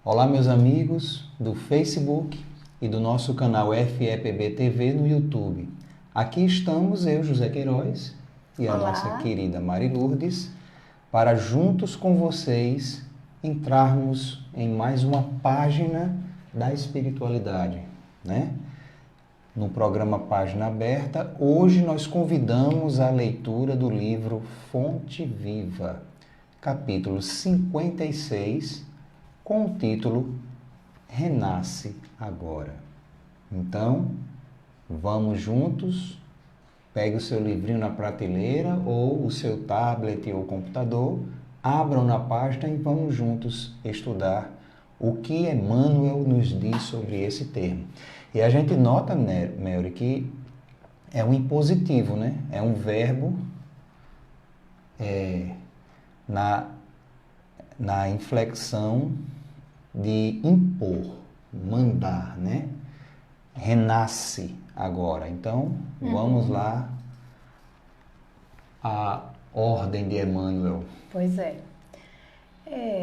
Olá, meus amigos do Facebook e do nosso canal FEPB TV no YouTube. Aqui estamos eu, José Queiroz, e a nossa Olá, querida Mari Lourdes, para juntos com vocês entrarmos em mais uma página da espiritualidade, né? No programa Página Aberta, hoje nós convidamos a leitura do livro Fonte Viva, capítulo 56, com o título Renasce Agora. Então, vamos juntos, pegue o seu livrinho na prateleira ou o seu tablet ou computador, abram na página e vamos juntos estudar o que Emmanuel nos diz sobre esse termo. E a gente nota, Mary, que é um impositivo, né? É um verbo na, na inflexão de impor, mandar, né? Renasce agora. Então, vamos lá, a ordem de Emmanuel. pois é.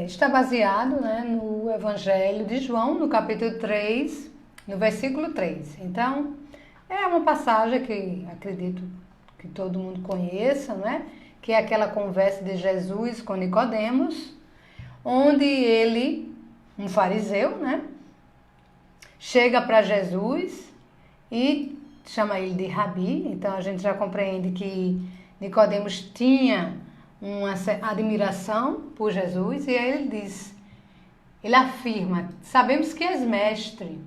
Está baseado, né, no Evangelho de João, no capítulo 3, no versículo 3. Então, é uma passagem que acredito que todo mundo conheça, né? Que é aquela conversa de Jesus com Nicodemos, onde ele, um fariseu, né, chega para Jesus e chama ele de Rabi. Então a gente já compreende que Nicodemos tinha uma admiração por Jesus e aí ele afirma: sabemos que és mestre,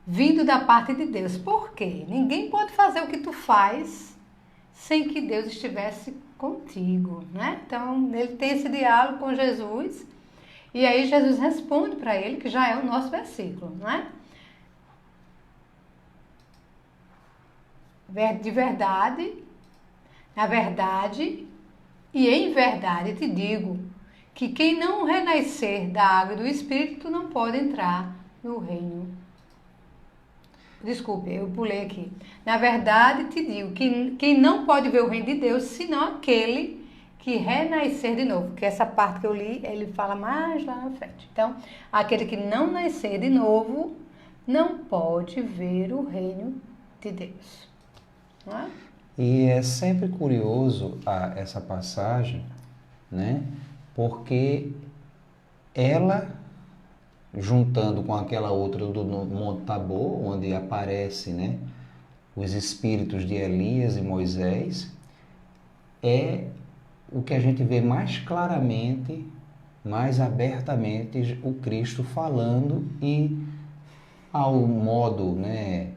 vindo da parte de Deus. Por quê? Ninguém pode fazer o que tu faz sem que Deus estivesse contigo, né? Então ele tem esse diálogo com Jesus e aí Jesus responde para ele, que já é o nosso versículo, né? De verdade, na verdade e em verdade te digo que quem não renascer da água e do Espírito não pode entrar no reino. Desculpe, eu pulei aqui. Na verdade te digo que quem não pode ver o reino de Deus, senão aquele que renascer de novo. Que essa parte que eu li, ele fala mais lá na frente. Então, aquele que não nascer de novo, não pode ver o reino de Deus. Não é? E é sempre curioso essa passagem, né? Porque ela, juntando com aquela outra do Monte Tabor, onde aparece, né, os espíritos de Elias e Moisés, é o que a gente vê mais claramente, mais abertamente, o Cristo falando e ao modo, né,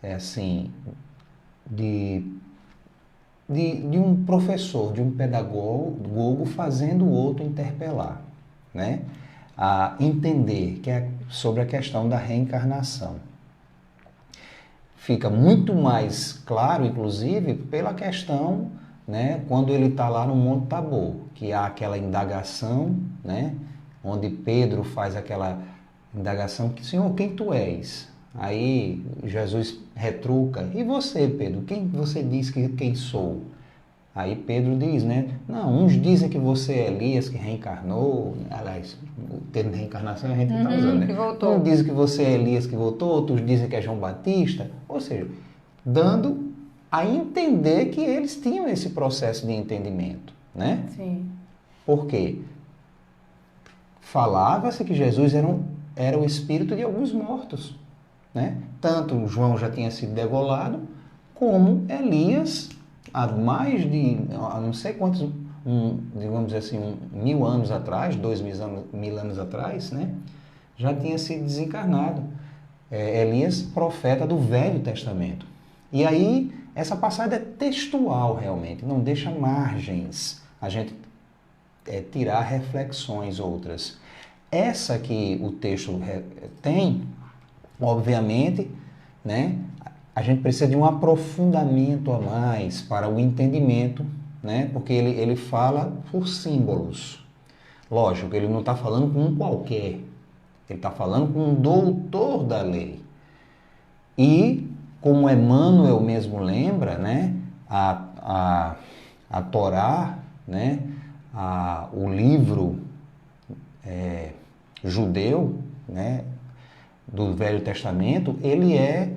assim, de um professor, de um pedagogo fazendo o outro interpelar, né? A entender que é sobre a questão da reencarnação. Fica muito mais claro, inclusive, pela questão, né, quando ele está lá no Monte Tabor, que há aquela indagação, né, onde Pedro faz aquela indagação que, Senhor, quem tu és? Aí Jesus retruca, e você, Pedro, quem você diz que quem sou? Aí Pedro diz, né? Não, uns dizem que você é Elias que reencarnou, aliás, o termo reencarnação a gente está usando, Que né? voltou. Uns dizem que você é Elias que voltou, outros dizem que é João Batista, ou seja, dando a entender que eles tinham esse processo de entendimento, né? Sim. Por quê? Falava-se que Jesus era o espírito de alguns mortos, né? Tanto João já tinha sido degolado, como Elias, há mais de, não sei quantos, digamos assim, 1000 anos atrás, 2000 anos atrás, né? Já tinha sido desencarnado. Elias, profeta do Velho Testamento. E aí, essa passagem é textual realmente, não deixa margens a gente tirar reflexões outras. Essa que o texto tem, obviamente, né, a gente precisa de um aprofundamento a mais para o entendimento, né, porque ele fala por símbolos. Lógico, ele não está falando com um qualquer, ele está falando com um doutor da lei. E, como Emmanuel mesmo lembra, né, a Torá, né, o livro judeu, né, do Velho Testamento, ele é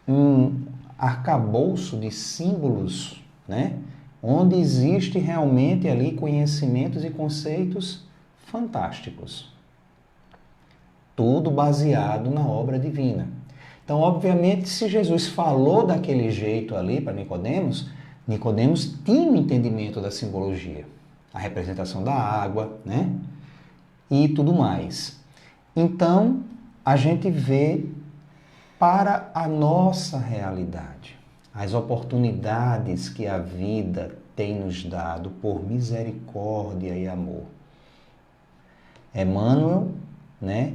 um arcabouço de símbolos, né, onde existe realmente ali conhecimentos e conceitos fantásticos. Tudo baseado na obra divina. Então, obviamente, se Jesus falou daquele jeito ali para Nicodemos, Nicodemos tinha um entendimento da simbologia, a representação da água, né? E tudo mais. Então, a gente vê para a nossa realidade, as oportunidades que a vida tem nos dado por misericórdia e amor. Emmanuel, né,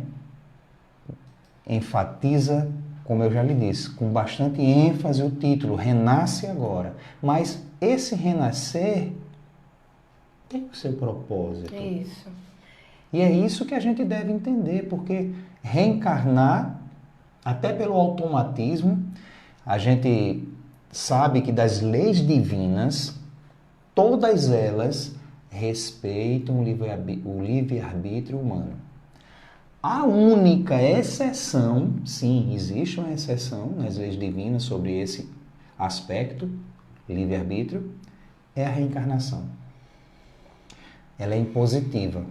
enfatiza, como eu já lhe disse, com bastante ênfase o título, Renasce Agora. Mas esse renascer tem o seu propósito. Isso. E é isso que a gente deve entender, porque reencarnar, até pelo automatismo, a gente sabe que das leis divinas, todas elas respeitam o livre-arbítrio humano. A única exceção, sim, existe uma exceção nas leis divinas sobre esse aspecto, livre-arbítrio, é a reencarnação. Ela é impositiva.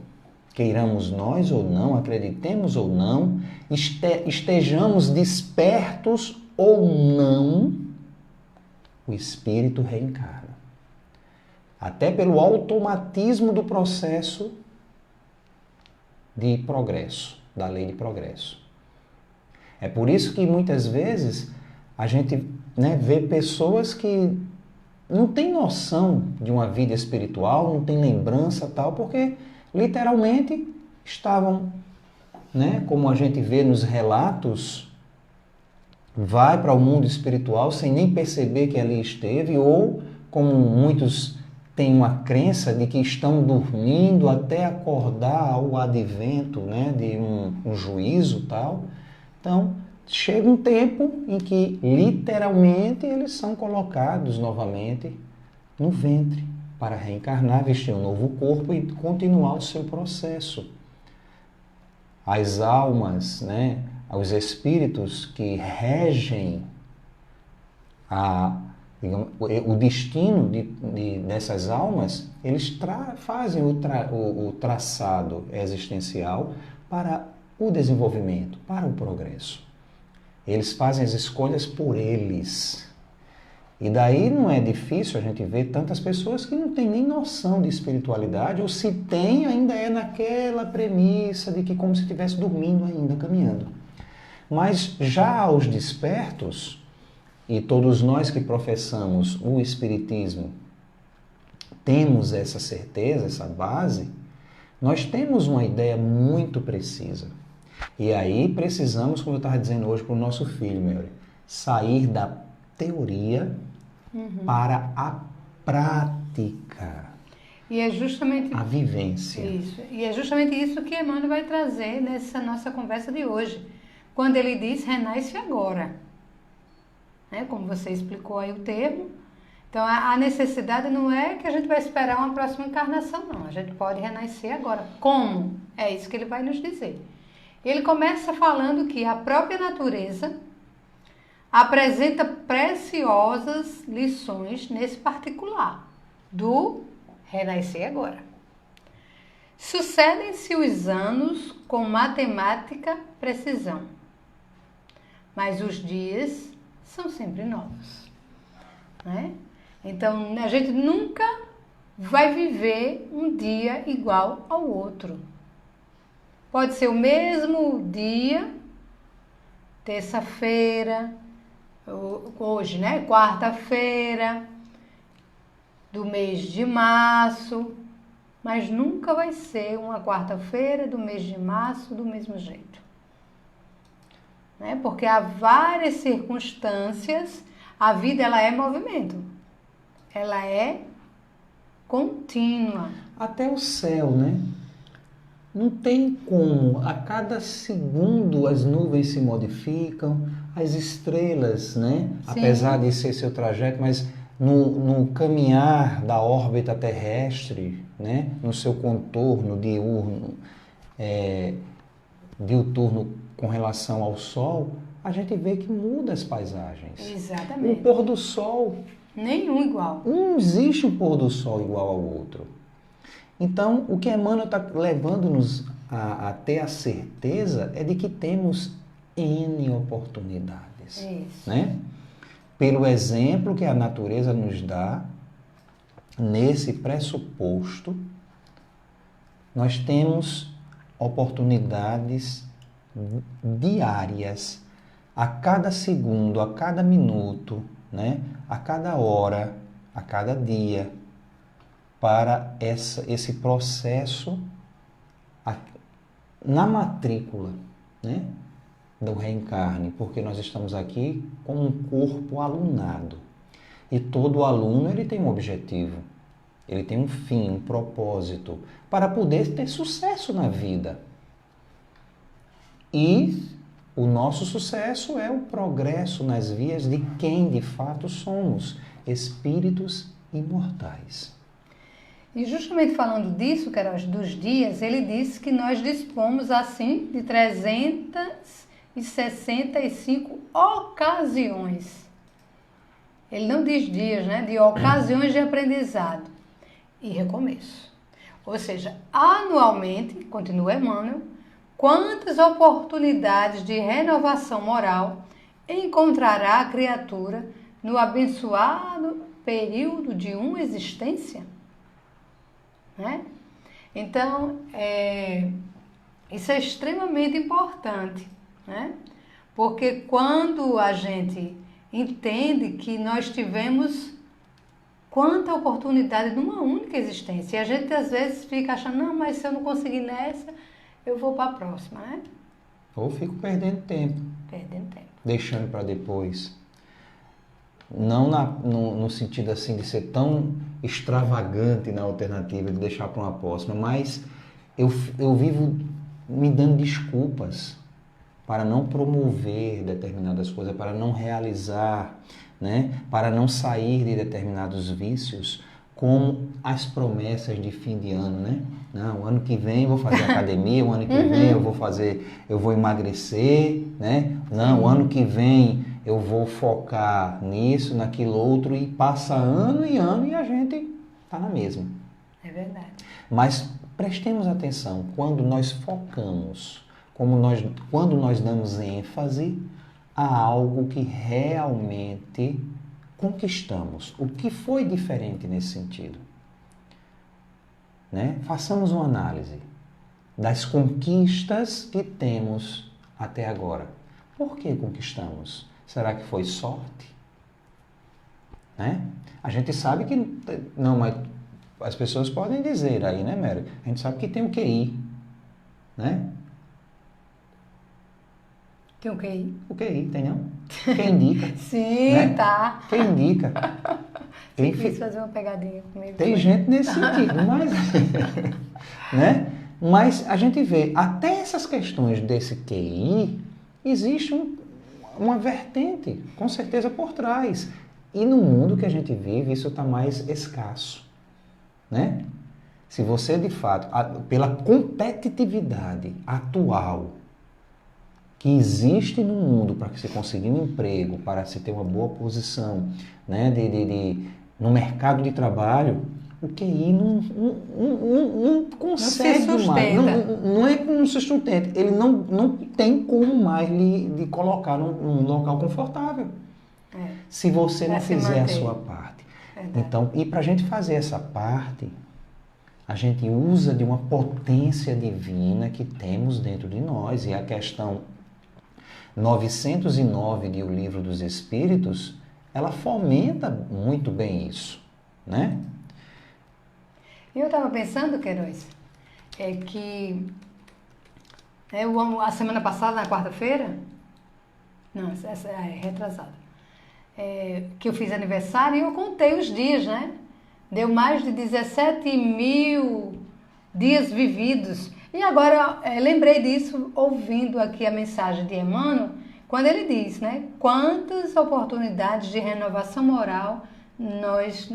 Queiramos nós ou não, acreditemos ou não, estejamos despertos ou não, o espírito reencarna. Até pelo automatismo do processo de progresso, da lei de progresso. É por isso que muitas vezes a gente, né, vê pessoas que não têm noção de uma vida espiritual, não têm lembrança tal, porque literalmente estavam, né, como a gente vê nos relatos, vai para o mundo espiritual sem nem perceber que ali esteve, ou como muitos têm uma crença de que estão dormindo até acordar ao advento, né, de um juízo tal. Então, chega um tempo em que literalmente eles são colocados novamente no ventre para reencarnar, vestir um novo corpo e continuar o seu processo. As almas, né, os espíritos que regem o destino dessas almas, eles fazem o traçado existencial para o desenvolvimento, para o progresso. Eles fazem as escolhas por eles. E daí não é difícil a gente ver tantas pessoas que não têm nem noção de espiritualidade, ou se tem, ainda é naquela premissa de que como se estivesse dormindo ainda, caminhando. Mas já aos despertos, e todos nós que professamos o Espiritismo temos essa certeza, essa base, nós temos uma ideia muito precisa. E aí precisamos, como eu estava dizendo hoje para o nosso filho, Mary, sair da teoria para a prática. E é justamente a vivência. Isso. E é justamente isso que Emmanuel vai trazer nessa nossa conversa de hoje. Quando ele diz, renasce agora. Né? Como você explicou aí o termo. Então, a necessidade não é que a gente vai esperar uma próxima encarnação, não. A gente pode renascer agora. Como? É isso que ele vai nos dizer. Ele começa falando que a própria natureza apresenta preciosas lições nesse particular do renascer agora. Sucedem-se os anos com matemática precisão, mas os dias são sempre novos, né? Então, a gente nunca vai viver um dia igual ao outro. Pode ser o mesmo dia, terça-feira, hoje, né? Quarta-feira do mês de março, mas nunca vai ser uma quarta-feira do mês de março do mesmo jeito. Né? Porque há várias circunstâncias, a vida ela é movimento, ela é contínua. Até o céu, né? Não tem como, a cada segundo as nuvens se modificam, as estrelas, né? Sim. Apesar de ser seu trajeto, mas no caminhar da órbita terrestre, né? No seu contorno diurno, diuturno com relação ao Sol, a gente vê que muda as paisagens. Exatamente. O pôr do Sol, Nenhum igual. não existe um pôr do Sol igual ao outro. Então, o que Emmanuel está levando-nos a ter a certeza é de que temos N oportunidades. Isso. Né? Pelo exemplo que a natureza nos dá, nesse pressuposto, nós temos oportunidades diárias, a cada segundo, a cada minuto, né? A cada hora, a cada dia, para esse processo na matrícula, né? Do reencarne, porque nós estamos aqui com um corpo alunado. E todo aluno ele tem um objetivo, ele tem um fim, um propósito, para poder ter sucesso na vida. E o nosso sucesso é o progresso nas vias de quem de fato somos, espíritos imortais. E justamente falando disso, Queiroz, dos dias, ele disse que nós dispomos assim de 365 ocasiões. Ele não diz dias, né? De ocasiões de aprendizado e recomeço. Ou seja, anualmente, continua Emmanuel, quantas oportunidades de renovação moral encontrará a criatura no abençoado período de uma existência? Né? Então, isso é extremamente importante, né? Porque quando a gente entende que nós tivemos quanta oportunidade numa única existência, e a gente às vezes fica achando, não, mas se eu não conseguir nessa, eu vou para a próxima, né? Ou fico perdendo tempo. Perdendo tempo. Deixando para depois. Não no sentido assim de ser tão extravagante na alternativa, de deixar para uma próxima, mas eu vivo me dando desculpas para não promover determinadas coisas, para não realizar, né? Para não sair de determinados vícios, como as promessas de fim de ano, né? Não, o ano que vem eu vou fazer academia, o ano que vem eu vou emagrecer, né? Não, o ano que vem eu vou focar nisso, naquilo outro, e passa ano e a gente está na mesma. É verdade. Mas prestemos atenção, quando nós focamos, quando nós damos ênfase a algo que realmente conquistamos. O que foi diferente nesse sentido? Né? Façamos uma análise das conquistas que temos até agora. Por que conquistamos? Será que foi sorte? Né? A gente sabe que... Não, mas as pessoas podem dizer aí, né, Mary? A gente sabe que tem o QI, né? Tem o QI? O QI, tem não? Quem indica? Sim, né? tá. Quem indica? Quem quis fazer uma pegadinha comigo? Tem gente nesse sentido, mas... né? Mas a gente vê, até essas questões desse QI, existe uma vertente, com certeza, por trás. E no mundo que a gente vive, isso está mais escasso. Né? Se você, de fato, pela competitividade atual que existe no mundo para se conseguir um emprego, para se ter uma boa posição, né, no mercado de trabalho, o QI não consegue mais. Não é que não se sustenta, ele não tem como mais lhe colocar num local confortável. Se você não fizer a sua parte. Então, e para a gente fazer essa parte, a gente usa de uma potência divina que temos dentro de nós. E a questão 909 de O Livro dos Espíritos, ela fomenta muito bem isso, né? E eu estava pensando, Queiroz, que a semana passada, na quarta-feira, não, essa é retrasada, que eu fiz aniversário e eu contei os dias, né? Deu mais de 17 mil dias vividos. E agora, lembrei disso ouvindo aqui a mensagem de Emmanuel, quando ele diz, né? Quantas oportunidades de renovação moral nós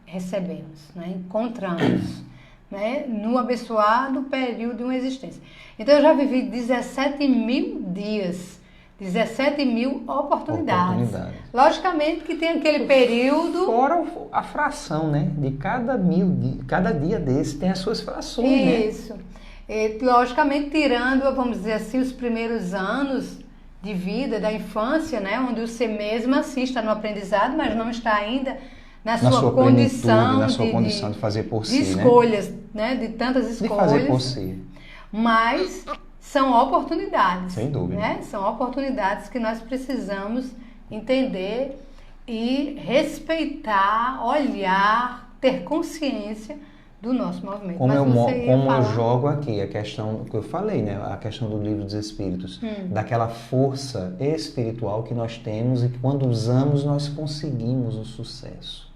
recebemos, né? Encontramos né, no abençoado período de uma existência. Então eu já vivi 17 mil dias, 17 mil oportunidades. Logicamente que tem aquele período... Fora a fração, né? De cada dia desse tem as suas frações, Isso. né? E, logicamente tirando, vamos dizer assim, os primeiros anos de vida, da infância, né? Onde você mesmo assim está no aprendizado, mas não está ainda na sua condição, na sua condição de fazer por si, de escolhas, né? De tantas escolhas. De fazer por si. Mas são oportunidades. Sem dúvida. Né? São oportunidades que nós precisamos entender e respeitar, olhar, ter consciência do nosso movimento. Como eu jogo aqui, a questão que eu falei, né? A questão do livro dos Espíritos, daquela força espiritual que nós temos e que quando usamos nós conseguimos o sucesso.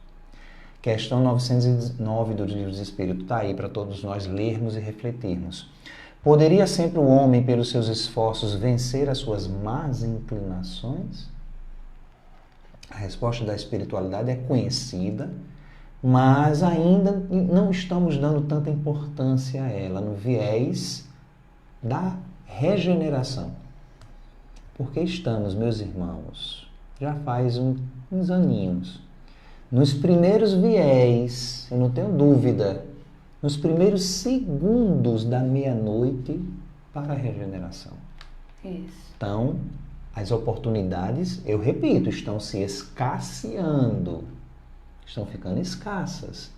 Questão 909 do livro dos Espíritos está aí para todos nós lermos e refletirmos. Poderia sempre o homem, pelos seus esforços, vencer as suas más inclinações? A resposta da espiritualidade é conhecida, mas ainda não estamos dando tanta importância a ela no viés da regeneração. Porque estamos, meus irmãos, já faz uns aninhos, nos primeiros viés, eu não tenho dúvida, nos primeiros segundos da meia-noite para a regeneração. Isso. Então, as oportunidades, eu repito, estão se escasseando. Estão ficando escassas.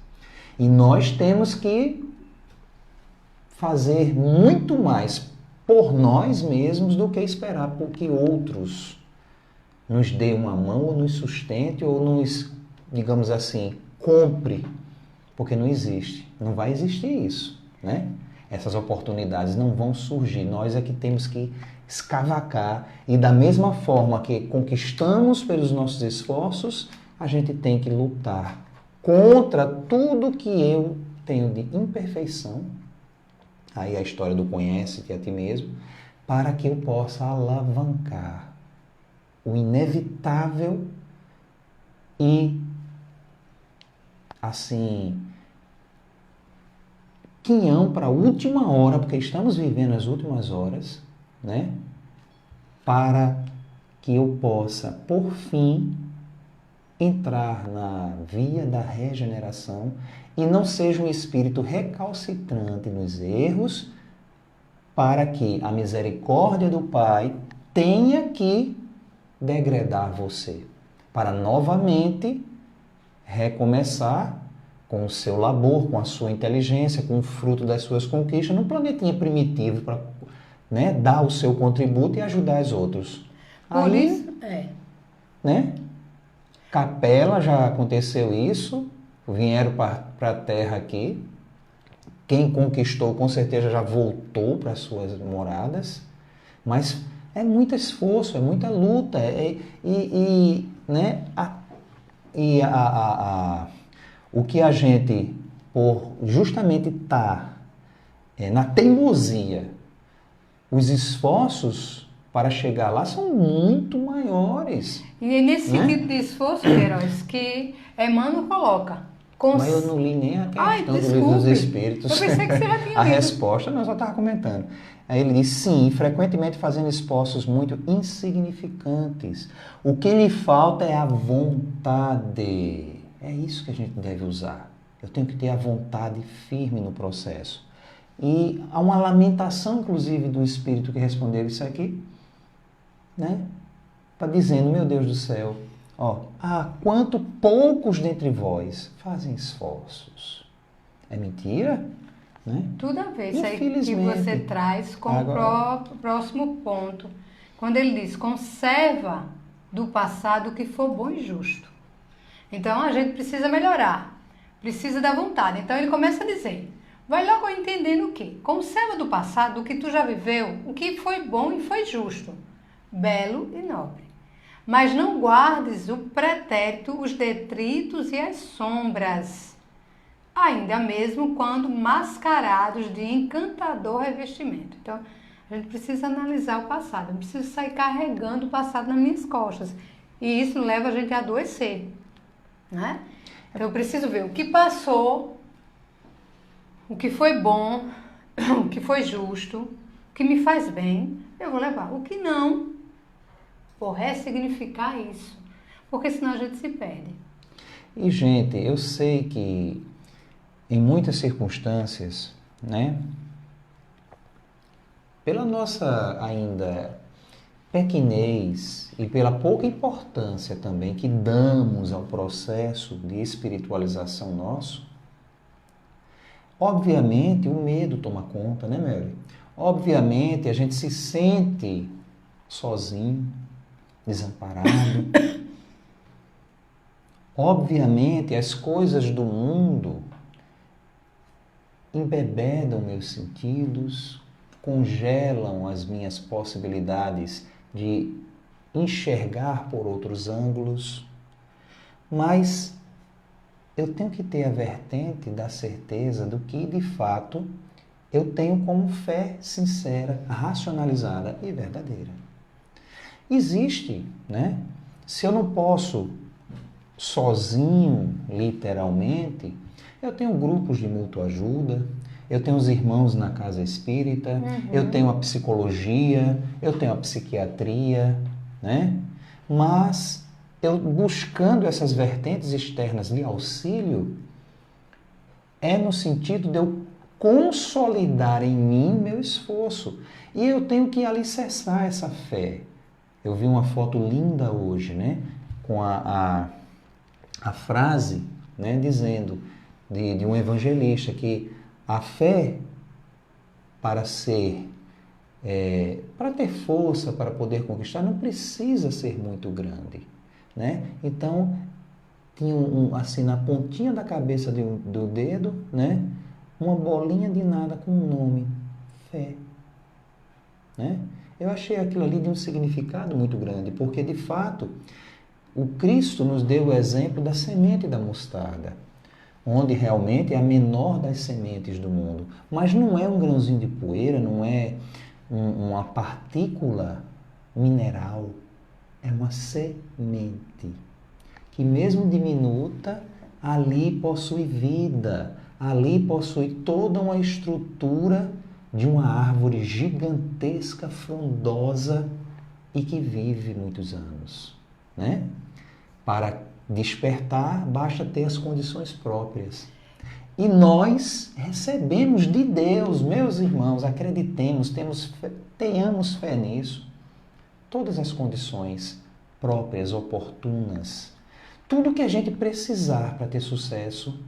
E nós temos que fazer muito mais por nós mesmos do que esperar por que outros nos dê uma mão ou nos sustente ou nos, digamos assim, compre. Porque não existe. Não vai existir isso, né? Essas oportunidades não vão surgir. Nós é que temos que escavacar e da mesma forma que conquistamos pelos nossos esforços, a gente tem que lutar contra tudo que eu tenho de imperfeição, aí a história do conhece-te a ti mesmo, para que eu possa alavancar o inevitável e, assim, quinhão para a última hora, porque estamos vivendo as últimas horas, né? Para que eu possa, por fim, entrar na via da regeneração e não seja um espírito recalcitrante nos erros, para que a misericórdia do Pai tenha que degradar você, para novamente recomeçar com o seu labor, com a sua inteligência, com o fruto das suas conquistas, num planetinha primitivo, para, né, dar o seu contributo e ajudar os outros. Por aí, isso, né? Capela, já aconteceu isso, vieram para a Terra aqui, quem conquistou com certeza já voltou para as suas moradas, mas é muito esforço, é muita luta, né, o que a gente, por justamente estar na teimosia, os esforços para chegar lá são muito maiores. E é nesse sentido de esforço, Queiroz, que Emmanuel coloca. Mas eu não li nem a questão do livro dos Espíritos. Eu pensei que você já tinha lido. A resposta nós só estava comentando. Aí ele diz, sim, frequentemente fazendo esforços muito insignificantes. O que lhe falta é a vontade. É isso que a gente deve usar. Eu tenho que ter a vontade firme no processo. E há uma lamentação, inclusive, do Espírito que respondeu isso aqui, né? Está dizendo, meu Deus do céu, quanto poucos dentre vós fazem esforços. É mentira? Né? Tudo a ver isso aí que você traz com o próximo ponto. Quando ele diz, conserva do passado o que for bom e justo. Então, a gente precisa melhorar, precisa da vontade. Então, ele começa a dizer, vai logo entendendo o quê? Conserva do passado o que tu já viveu, o que foi bom e foi justo, belo e nobre. Mas não guardes o pretérito, os detritos e as sombras, ainda mesmo quando mascarados de encantador revestimento. Então, a gente precisa analisar o passado, eu preciso sair carregando o passado nas minhas costas. E isso leva a gente a adoecer, né? Então, eu preciso ver o que passou, o que foi bom, o que foi justo, o que me faz bem, eu vou levar. O que não, vou ressignificar isso, porque senão a gente se perde. E, gente, eu sei que em muitas circunstâncias, né, pela nossa ainda pequenez e pela pouca importância também que damos ao processo de espiritualização nosso, obviamente o medo toma conta, né, Mary? Obviamente a gente se sente sozinho, desamparado. Obviamente as coisas do mundo embebedam meus sentidos, congelam as minhas possibilidades de enxergar por outros ângulos, mas eu tenho que ter a vertente da certeza do que, de fato, eu tenho como fé sincera, racionalizada e verdadeira. Existe, né? Se eu não posso sozinho, literalmente, eu tenho grupos de mútua ajuda, eu tenho os irmãos na casa espírita, eu tenho a psicologia, eu tenho a psiquiatria, né? Mas eu buscando essas vertentes externas de auxílio, é no sentido de eu consolidar em mim meu esforço. E eu tenho que alicerçar essa fé. Eu vi uma foto linda hoje, né? Com a frase, né? Dizendo de um evangelista que a fé para ter força, para poder conquistar, não precisa ser muito grande, né? Então, tinha assim, na pontinha da cabeça do dedo, né? Uma bolinha de nada com um nome, fé, né? Eu achei aquilo ali de um significado muito grande, porque, de fato, o Cristo nos deu o exemplo da semente da mostarda, onde realmente é a menor das sementes do mundo. Mas não é um grãozinho de poeira, não é uma partícula mineral, é uma semente, que mesmo diminuta, ali possui vida, ali possui toda uma estrutura de uma árvore gigantesca, frondosa e que vive muitos anos, né? Para despertar, basta ter as condições próprias. E nós recebemos de Deus, meus irmãos, acreditemos, tenhamos fé nisso, todas as condições próprias, oportunas, tudo que a gente precisar para ter sucesso,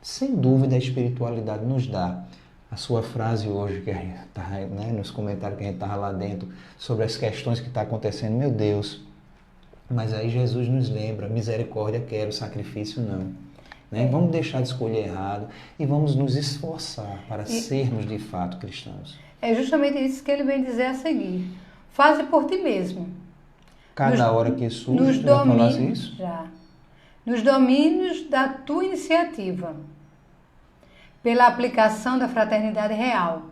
sem dúvida a espiritualidade nos dá. A sua frase hoje, que a gente tá, né, nos comentários que a gente estava lá dentro, sobre as questões que estão acontecendo, meu Deus, mas aí Jesus nos lembra, misericórdia quero, sacrifício não. Né? Vamos deixar de escolher errado e vamos nos esforçar para sermos de fato cristãos. É justamente isso que ele vem dizer a seguir. Faze por ti mesmo. Cada hora que surge, tu já falasse isso? Já. Nos domínios da tua iniciativa, pela aplicação da fraternidade real.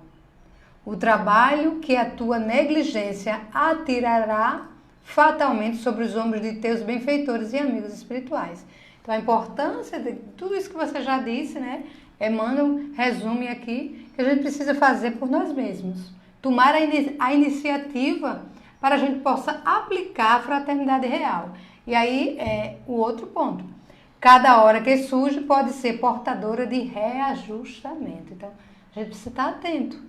O trabalho que a tua negligência atirará fatalmente sobre os ombros de teus benfeitores e amigos espirituais. Então, a importância de tudo isso que você já disse, né? Emmanuel resume aqui que a gente precisa fazer por nós mesmos. Tomar a iniciativa para a gente possa aplicar a fraternidade real. E aí é o outro ponto. Cada hora que surge pode ser portadora de reajustamento. Então, a gente precisa estar atento.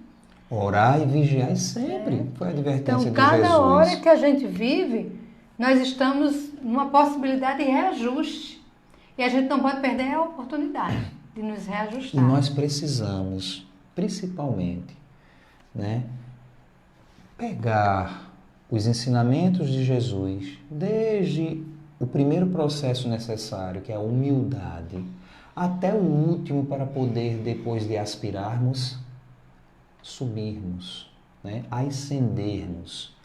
Orar e vigiar sempre. Foi a advertência de Jesus. Então, cada hora que a gente vive, nós estamos numa possibilidade de reajuste. E a gente não pode perder a oportunidade de nos reajustar. E nós precisamos, principalmente, né, pegar os ensinamentos de Jesus, desde o primeiro processo necessário, que é a humildade, até o último para poder, depois de aspirarmos, subirmos, né, ascendermos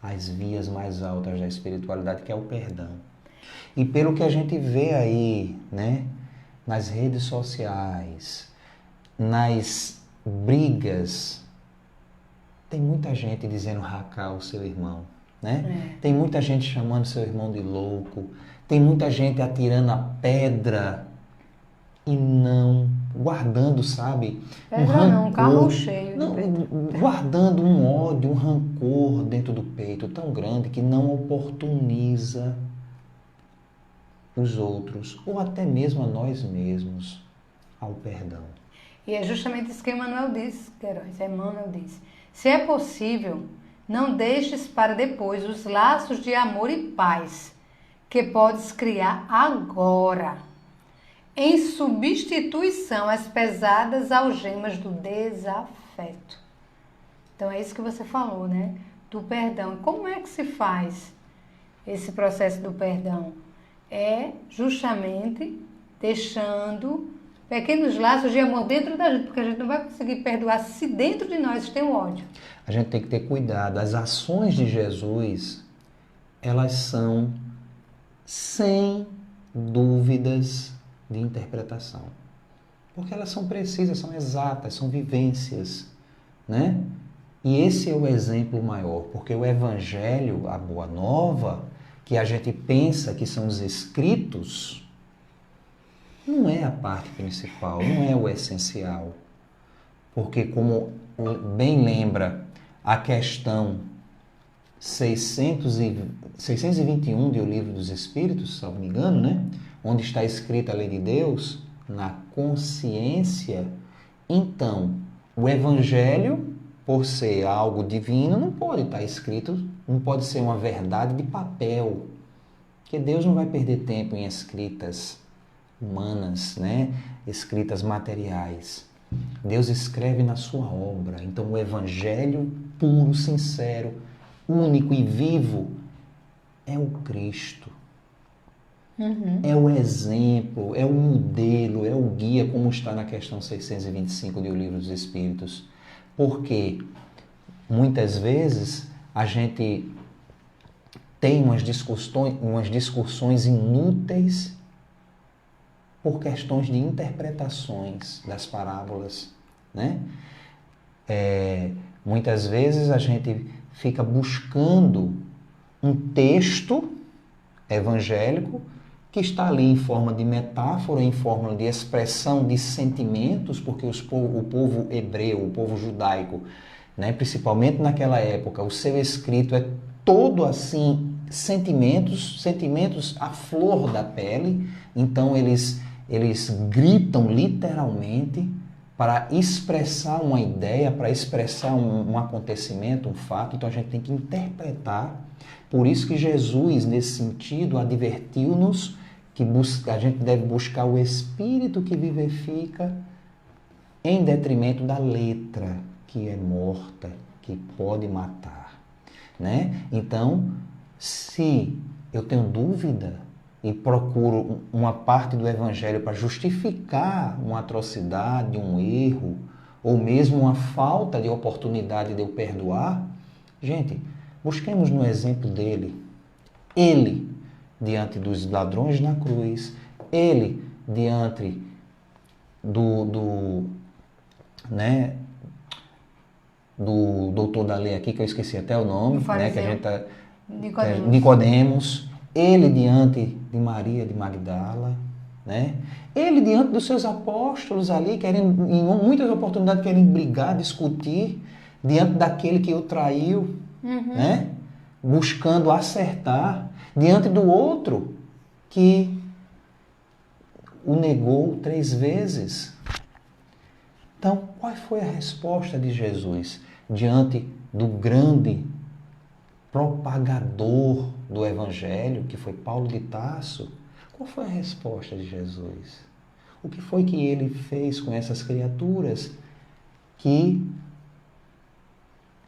às vias mais altas da espiritualidade, que é o perdão. E pelo que a gente vê aí, né, nas redes sociais, nas brigas, tem muita gente dizendo racar o seu irmão, né? Tem muita gente chamando seu irmão de louco, tem muita gente atirando a pedra e não guardando, sabe? Pedra não, um carro cheio. Não, guardando um ódio, um rancor dentro do peito tão grande que não oportuniza os outros, ou até mesmo a nós mesmos, ao perdão. E é justamente isso que Emmanuel disse, Queiroz. Emmanuel disse: se é possível, não deixes para depois os laços de amor e paz que podes criar agora, em substituição às pesadas algemas do desafeto. Então é isso que você falou, né? Do perdão. Como é que se faz esse processo do perdão? É justamente deixando pequenos laços de amor dentro da gente, porque a gente não vai conseguir perdoar se dentro de nós tem o ódio. A gente tem que ter cuidado. As ações de Jesus, elas são, sem dúvidas, de interpretação. Porque elas são precisas, são exatas, são vivências, né? E esse é o exemplo maior, porque o Evangelho, a Boa Nova, que a gente pensa que são os escritos, não é a parte principal, não é o essencial. Porque, como bem lembra a questão 621 do Livro dos Espíritos, se não me engano, né? Onde está escrita a lei de Deus, na consciência, então, o Evangelho, por ser algo divino, não pode estar escrito, não pode ser uma verdade de papel, porque Deus não vai perder tempo em escritas humanas, né? Escritas materiais. Deus escreve na sua obra. Então, o Evangelho puro, sincero, único e vivo é o Cristo. É o exemplo, é o modelo, é o guia, como está na questão 625 do Livro dos Espíritos. Porque muitas vezes a gente tem umas discussões inúteis por questões de interpretações das parábolas, né? Muitas vezes a gente fica buscando um texto evangélico que está ali em forma de metáfora, em forma de expressão de sentimentos, porque o povo hebreu, o povo judaico, né, principalmente naquela época, o seu escrito é todo assim, sentimentos à flor da pele. Então eles gritam literalmente para expressar uma ideia, para expressar um acontecimento, um fato. Então a gente tem que interpretar. Por isso que Jesus, nesse sentido, advertiu-nos que a gente deve buscar o Espírito que vivifica em detrimento da letra, que é morta, que pode matar, né? Então, se eu tenho dúvida e procuro uma parte do Evangelho para justificar uma atrocidade, um erro, ou mesmo uma falta de oportunidade de eu perdoar, gente, busquemos no exemplo dele. Ele, diante dos ladrões na cruz, ele, diante do doutor da lei aqui, que eu esqueci até o nome, né, que a gente tá, Nicodemos, ele diante de Maria de Magdala, né? Ele diante dos seus apóstolos ali, querendo, em muitas oportunidades, querem brigar, discutir, diante daquele que o traiu, né? Buscando acertar, diante do outro que o negou 3 vezes. Então, qual foi a resposta de Jesus diante do grande propagador do Evangelho, que foi Paulo de Tarso? Qual foi a resposta de Jesus? O que foi que ele fez com essas criaturas que,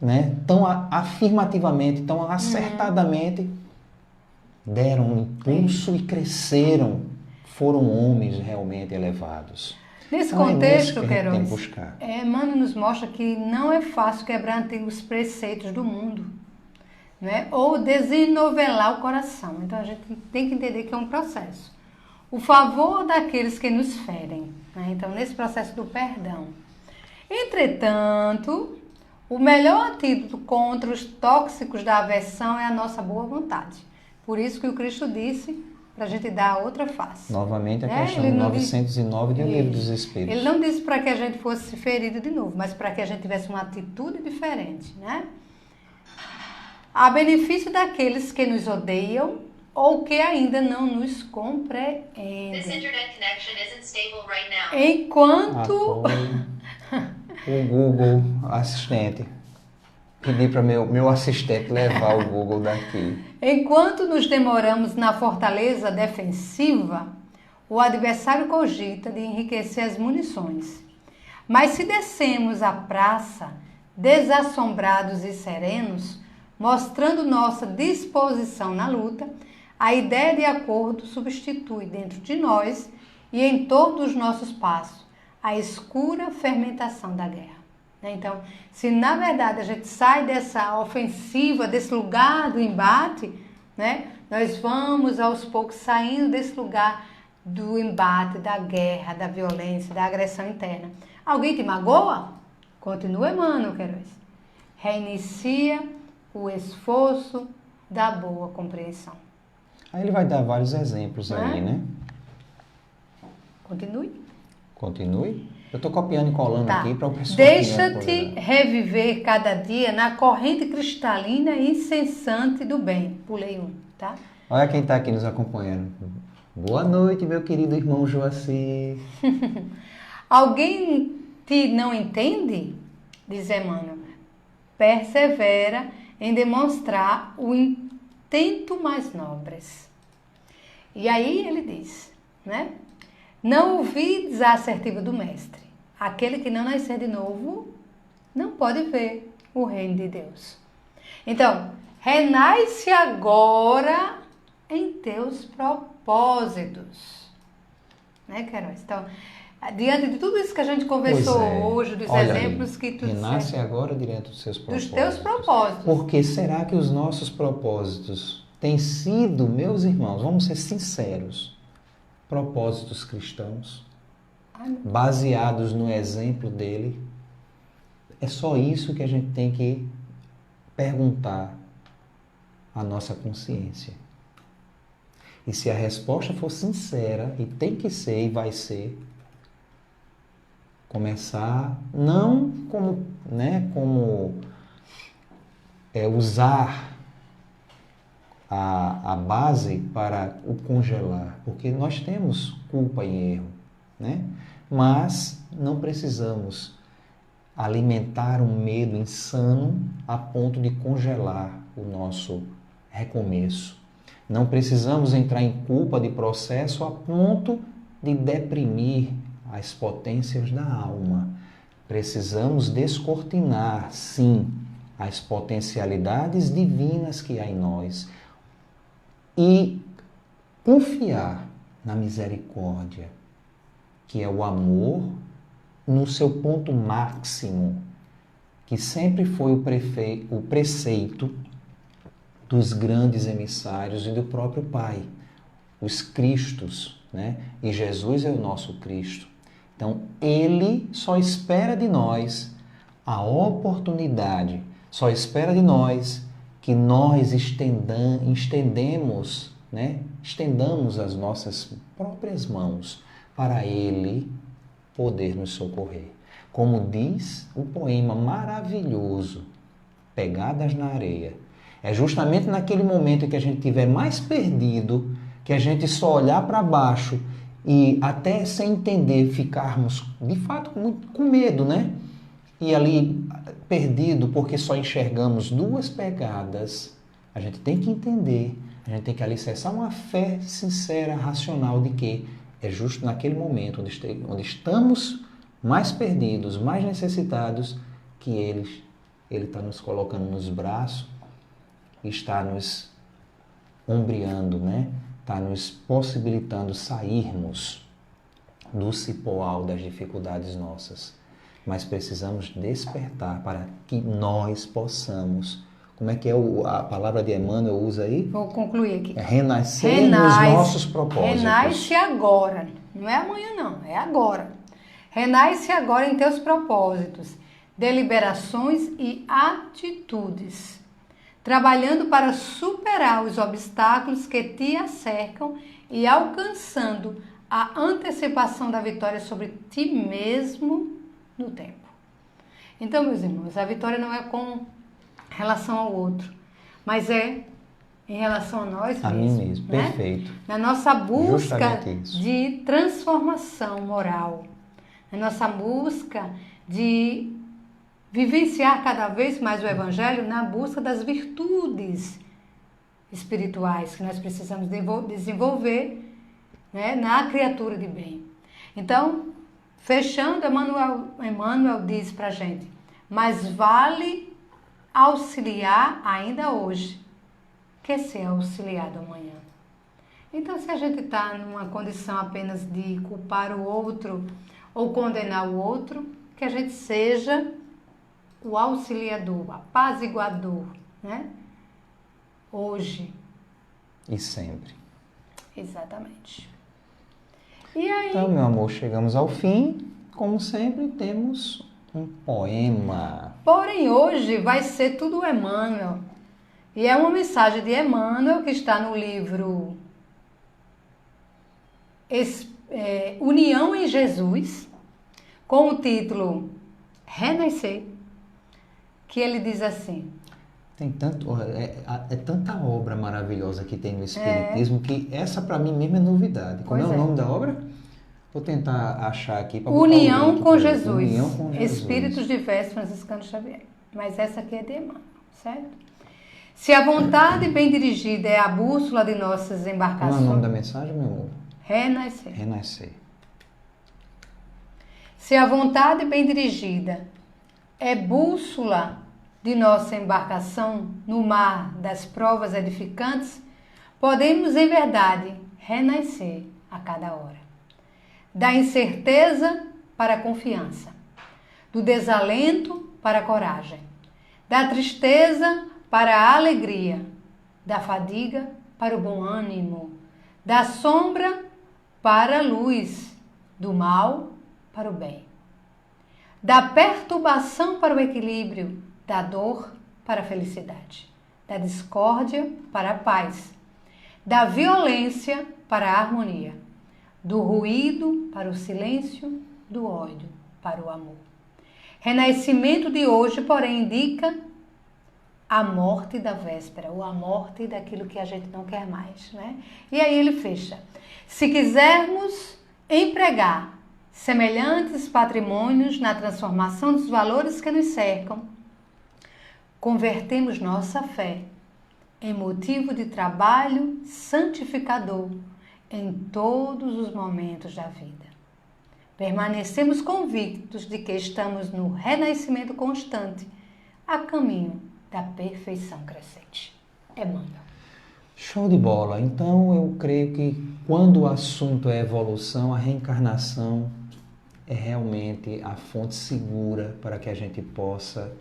né, tão afirmativamente, tão acertadamente deram um impulso e cresceram, foram homens realmente elevados? Nesse Então, contexto, é Queiroz, buscar. Emmanuel nos mostra que não é fácil quebrar antigos preceitos do mundo, né? Ou desenovelar o coração. Então a gente tem que entender que é um processo. O favor daqueles que nos ferem, né? Então, nesse processo do perdão. Entretanto, o melhor antídoto contra os tóxicos da aversão é a nossa boa vontade. Por isso que o Cristo disse, para a gente dar outra face. Novamente a Né? questão Ele não 909 do Isso. Livro dos Espíritos. Ele não disse para que a gente fosse ferido de novo, mas para que a gente tivesse uma atitude diferente, né? A benefício daqueles que nos odeiam ou que ainda não nos compreendem. This internet connection isn't stable right now. Enquanto O Google Assistente. Pedi para meu assistente levar o Google daqui. Enquanto nos demoramos na fortaleza defensiva, o adversário cogita de enriquecer as munições. Mas se descemos a praça, desassombrados e serenos, mostrando nossa disposição na luta, a ideia de acordo substitui dentro de nós e em torno dos nossos passos a escura fermentação da guerra. Então, se na verdade a gente sai dessa ofensiva, desse lugar do embate, né, nós vamos aos poucos saindo desse lugar do embate, da guerra, da violência, da agressão interna. Alguém te magoa? Continua, Emmanuel Queiroz. Reinicia o esforço da boa compreensão. Aí ele vai dar vários exemplos aí, né? Continue. Continue. Eu estou copiando e colando aqui para o pessoal. Deixa-te reviver cada dia na corrente cristalina e incessante do bem. Pulei um, tá? Olha quem está aqui nos acompanhando. Boa noite, meu querido irmão Joacir. Alguém te não entende? Diz Emmanuel. Persevera em demonstrar o intento mais nobres. E aí ele diz, né? Não ouvides a assertiva do mestre. Aquele que não nascer de novo não pode ver o reino de Deus. Então, renasce agora em teus propósitos. Né, Queiroz? Então, diante de tudo isso que a gente conversou hoje, dos exemplos que tu renasce agora diante dos seus propósitos. Dos teus propósitos. Porque será que os nossos propósitos têm sido, meus irmãos, vamos ser sinceros, propósitos cristãos, baseados no exemplo dele? É só isso que a gente tem que perguntar à nossa consciência. E se a resposta for sincera, e tem que ser e vai ser, começar não como, usar a base para o congelar, porque nós temos culpa e erro, né? Mas não precisamos alimentar um medo insano a ponto de congelar o nosso recomeço. Não precisamos entrar em culpa de processo a ponto de deprimir as potências da alma. Precisamos descortinar, sim, as potencialidades divinas que há em nós e confiar na misericórdia, que é o amor no seu ponto máximo, que sempre foi o preceito dos grandes emissários e do próprio Pai, os Cristos, né? E Jesus é o nosso Cristo. Então, Ele só espera de nós a oportunidade, só espera de nós que nós estendamos as nossas próprias mãos para Ele poder nos socorrer. Como diz o poema maravilhoso, Pegadas na Areia, é justamente naquele momento em que a gente estiver mais perdido, que a gente só olhar para baixo e até sem entender ficarmos, de fato, com medo, né? E ali perdido porque só enxergamos duas pegadas, a gente tem que entender, a gente tem que alicerçar uma fé sincera, racional de que é justo naquele momento onde estamos mais perdidos, mais necessitados, que Ele está nos colocando nos braços, está nos ombreando, né? Está nos possibilitando sairmos do cipoal das dificuldades nossas. Mas precisamos despertar para que nós possamos, como é que é a palavra de Emmanuel usa aí? Vou concluir aqui. Renascer nos nossos propósitos. Renasce agora. Não é amanhã não, é agora. Renasce agora em teus propósitos, deliberações e atitudes, trabalhando para superar os obstáculos que te acercam e alcançando a antecipação da vitória sobre ti mesmo no tempo. Então, meus irmãos, a vitória não é com relação ao outro, mas é em relação a nós A mesmos. mim mesmo, né? perfeito. Na nossa busca Justamente isso. de transformação moral, na nossa busca de vivenciar cada vez mais o Evangelho na busca das virtudes espirituais que nós precisamos desenvolver, né, na criatura de bem. Então, fechando, Emmanuel diz pra gente, mas vale auxiliar ainda hoje, que ser auxiliado amanhã. Então, se a gente está numa condição apenas de culpar o outro ou condenar o outro, que a gente seja o auxiliador, o apaziguador, né? Hoje. E sempre. Exatamente. E aí? Então, meu amor, chegamos ao fim. Como sempre, temos um poema. Porém, hoje vai ser tudo Emmanuel. E é uma mensagem de Emmanuel que está no livro União em Jesus, com o título Renascer, que ele diz assim: Tem tanta obra maravilhosa que tem no Espiritismo que essa para mim mesmo é novidade. Como Pois é o é. nome da obra? Vou tentar achar aqui para botar o União link com pra ele. Jesus, União com Jesus. Espíritos Diversos Franciscano Xavier. Mas essa aqui é de Emmanuel, certo? Se a vontade bem dirigida é a bússola de nossas Como é o embarcações... nome da mensagem, meu amor? Renascer. Renascer. Se a vontade bem dirigida é bússola de nossa embarcação no mar das provas edificantes, podemos em verdade renascer a cada hora. Da incerteza para a confiança, do desalento para a coragem, da tristeza para a alegria, da fadiga para o bom ânimo, da sombra para a luz, do mal para o bem, da perturbação para o equilíbrio, da dor para a felicidade, da discórdia para a paz, da violência para a harmonia, do ruído para o silêncio, do ódio para o amor. Renascimento de hoje, porém, indica a morte da véspera, ou a morte daquilo que a gente não quer mais, né? E aí ele fecha: se quisermos empregar semelhantes patrimônios na transformação dos valores que nos cercam, convertemos nossa fé em motivo de trabalho santificador em todos os momentos da vida. Permanecemos convictos de que estamos no renascimento constante, a caminho da perfeição crescente. Emmanuel. Show de bola. Então, eu creio que quando o assunto é evolução, a reencarnação é realmente a fonte segura para que a gente possa,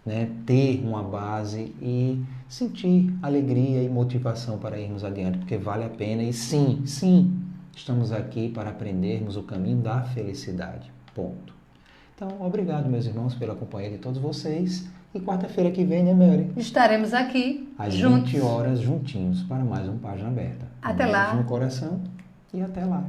né, ter uma base e sentir alegria e motivação para irmos adiante, porque vale a pena. E sim, estamos aqui para aprendermos o caminho da felicidade. Ponto. Então, obrigado, meus irmãos, pela companhia de todos vocês. E quarta-feira que vem, né, Mary? Estaremos aqui Às juntos. 20 horas, juntinhos, para mais um Página Aberta. Até Um lá. beijo no coração e até lá.